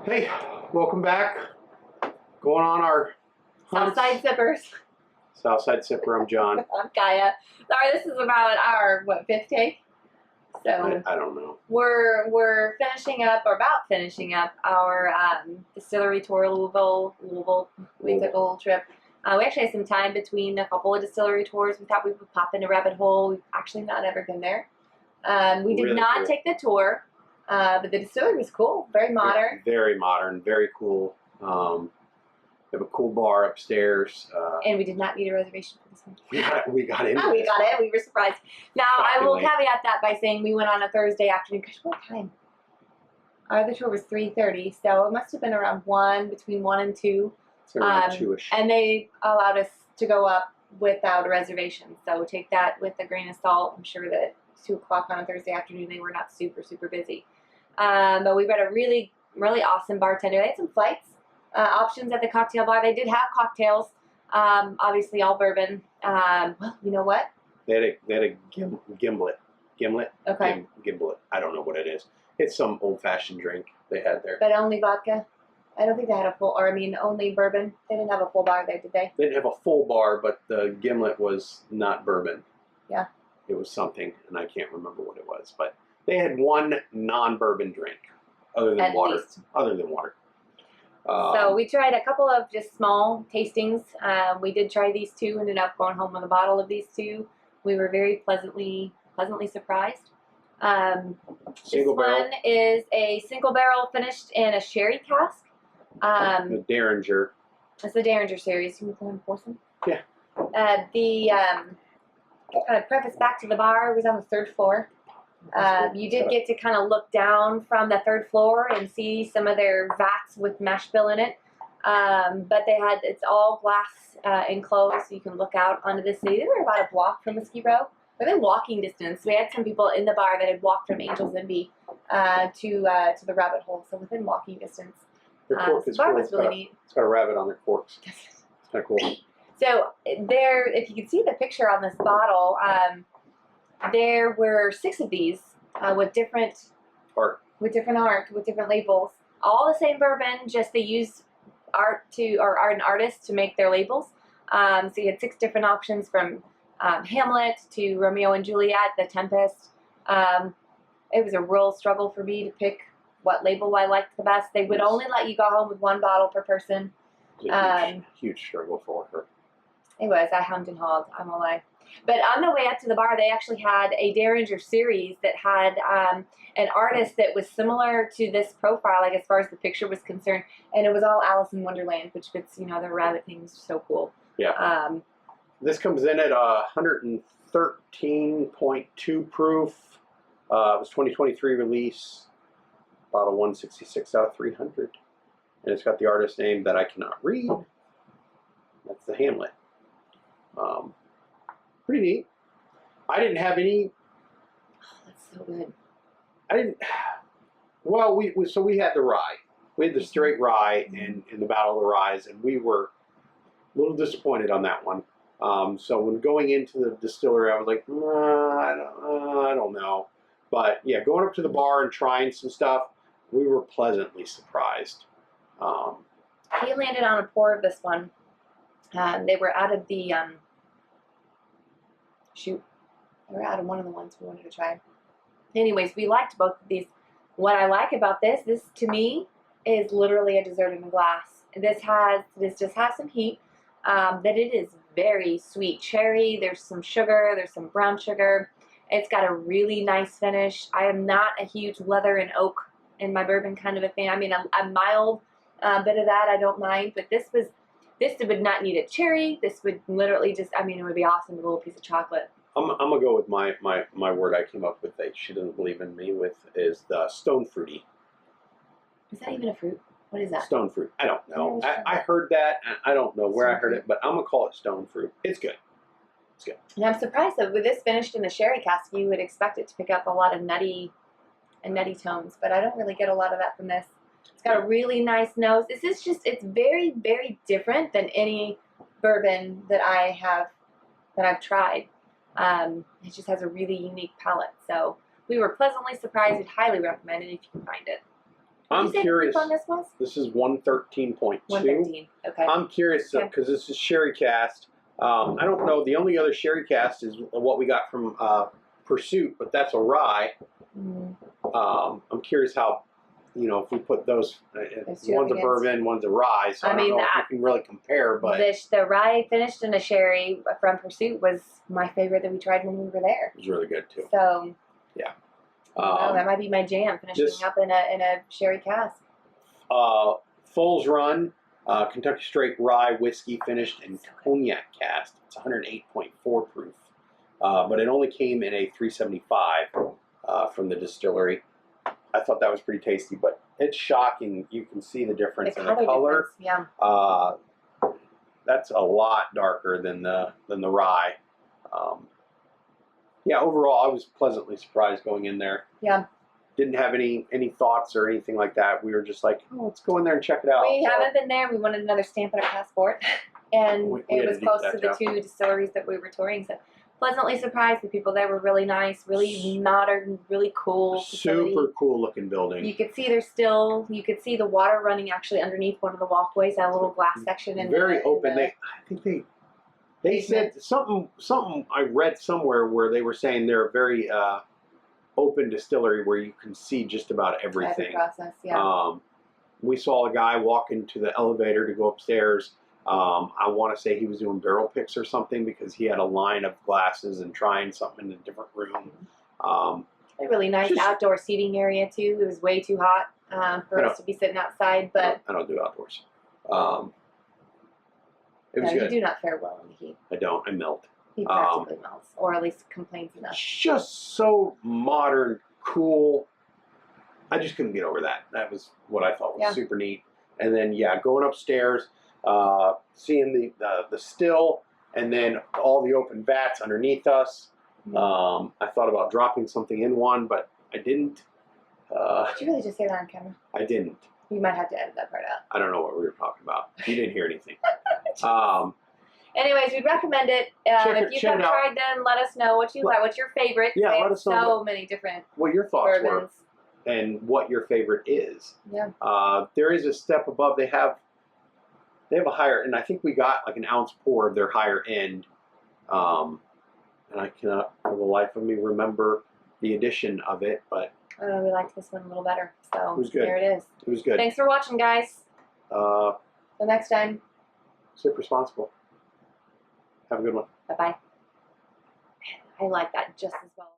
Hey, welcome back. Going on our Southside Sippers. Southside Sipper. I'm John. I'm Kaya. Sorry, this is about our fifth take. So I don't know. we're finishing up our distillery tour, Louisville. We took a little trip. We actually had some time between a couple of distillery tours. We thought we would pop into Rabbit Hole. We've actually not ever been there. We did Really not cool. take the tour, but the distillery was cool. Very modern. Very modern. Very cool. We have a cool bar upstairs. And we did not need a reservation for this one. We got in. Oh, we got it. We were surprised. Now, I will Shockingly. caveat that by saying we went on a Thursday afternoon. Gosh, what time? Our other tour was 3:30, so it must have been around between 1 and 2. It's around 2-ish. And they allowed us to go up without a reservation. So take that with a grain of salt. I'm sure that 2 o'clock on a Thursday afternoon, they were not super, super busy. But we met a really, really awesome bartender. They had some flights options at the cocktail bar. They did have cocktails, obviously all bourbon. Well, you know what? They had a gimlet. Gimlet? Okay. Gimlet. I don't know what it is. It's some old-fashioned drink they had there. But only vodka. I don't think they had only bourbon. They didn't have a full bar there, did they? They didn't have a full bar, but the gimlet was not bourbon. Yeah. It was something, and I can't remember what it was. But they had one non-bourbon drink, other than At water. least. Other than water. So we tried a couple of just small tastings. We did try these two. Ended up going home with a bottle of these two. We were very pleasantly surprised. Single this barrel. one is a single barrel finished in a sherry cask. The Derringer. It's the Derringer series. You want to pour some? Yeah. The kind of preface back to the bar was on the 3rd floor. You did get to kind of look down from the 3rd floor and see some of their vats with mash bill in it. But it's all glass enclosed, so you can look out onto the city. They were about a block from Whiskey Row, within walking distance. We had some people in the bar that had walked from Angels Envy to the Rabbit Hole, so within walking distance. Their cork The is bar cool. was really neat. It's got a rabbit on their corks. It's kind of cool. So there, if you can see the picture on this bottle, there were 6 of these with different Art. with different labels. All the same bourbon, just they used an artist to make their labels. So you had 6 different options from Hamlet to Romeo and Juliet, The Tempest. It was a real struggle for me to pick what label I liked the best. They would only let you go home with 1 bottle per person. It's a huge struggle for her. It was. I hummed and hawed. I'm gonna lie. But on the way up to the bar, they actually had a Derringer series that had an artist that was similar to this profile, like as far as the picture was concerned, and it was all Alice in Wonderland, which fits, the rabbit thing is so cool. Yeah. This comes in at 113.2 proof. It was 2023 release. Bottle 166 out of 300. And it's got the artist name that I cannot read. That's the Hamlet. Pretty neat. I didn't have any. Oh, that's so good. I didn't. Well, we had the rye. We had the straight rye in the Battle of the Ryes, and we were a little disappointed on that one. So when going into the distillery, I was like, I don't know. But yeah, going up to the bar and trying some stuff, we were pleasantly surprised. He landed on a pour of this one. They were out of the They were out of one of the ones we wanted to try. Anyways, we liked both of these. What I like about this to me is literally a dessert in a glass. This just has some heat. That it is very sweet cherry. There's some sugar. There's some brown sugar. It's got a really nice finish. I am not a huge leather and oak in my bourbon kind of a fan. I mean, a mild bit of that I don't mind, but this would not need a cherry. This would literally it would be awesome with a little piece of chocolate. I'm gonna go with my word I came up with that she doesn't believe in me with is the stone fruity. Is that even a fruit? What is that? Stone fruit. I don't know. I heard that. And I don't know where I heard it, but I'm gonna call it stone fruit. It's good. It's good. And I'm surprised that with this finished in a sherry cask, you would expect it to pick up a lot of nutty tones, but I don't really get a lot of that from this. It's got a really nice nose. It's very, very different than any bourbon that I've tried. It just has a really unique palate. So we were pleasantly surprised. I'd highly recommend it if you can find it. I'm you say curious. The proof on this was This is 113.2. 113. Okay. I'm curious Okay. because this is sherry cast. I don't know. The only other sherry cast is what we got from Pursuit, but that's a rye. Mm. I'm curious how, if we put those, Those two one's a up against- bourbon, one's a rye, so I, don't know if we can really compare. But the rye finished in a sherry from Pursuit was my favorite that we tried when we were there. it was really good too. So that might be my jam. Finishing this- up in a sherry cask. Fool's Run, Kentucky Straight Rye Whiskey finished in cognac cast. It's 108.4 proof, but it only came in a 375 from the distillery. I thought that was pretty tasty, but it's shocking. You can see the difference in the color. Difference, yeah. That's a lot darker than the rye. Overall, I was pleasantly surprised going in there. Yeah. Didn't have any thoughts or anything like that. We were just like, oh, let's go in there and check it out. We haven't been there. We wanted another stamp on our passport, and We it had was to do close that, to the yeah. 2 distilleries that we were touring. So pleasantly surprised. The people there were really nice, really modern, really cool. Facility. Super cool looking building. You could see you could see the water running actually underneath one of the walkways, that little glass section. In Very the, open. in the, I think they said something I read somewhere where they were saying they're a very open distillery where you can see just about every everything. process, yeah. We saw a guy walk into the elevator to go upstairs. I want to say he was doing barrel picks or something because he had a line of glasses and trying something in a different room. A really nice outdoor seating area too. It was way too hot for us to be sitting outside, but I don't do outdoors. It was you good. do not fare well in the heat. I don't. I melt. He practically melts, or at least complains enough. Just so modern, cool. I just couldn't get over that. That was what I thought was super neat. And then going upstairs, seeing the still, and then all the open vats underneath us. I thought about dropping something in one, but I didn't. Did you really just say that on camera? I didn't. You might have to edit that part out. I don't know what we were talking about. You didn't hear anything. Anyways, we'd recommend it. If you have tried them, let us know what you like. What's your favorite? Yeah, they let have us know so many different what your thoughts bourbons. were and what your favorite is. Yeah. There is a step above. They have a higher, and I think we got like an ounce pour of their higher end. And I cannot for the life of me remember the addition of it, but we liked this one a little better. So it was good. There it is. It was good. Thanks for watching, guys. Till next time. Sip responsible. Have a good one. Bye-bye. I like that just as well.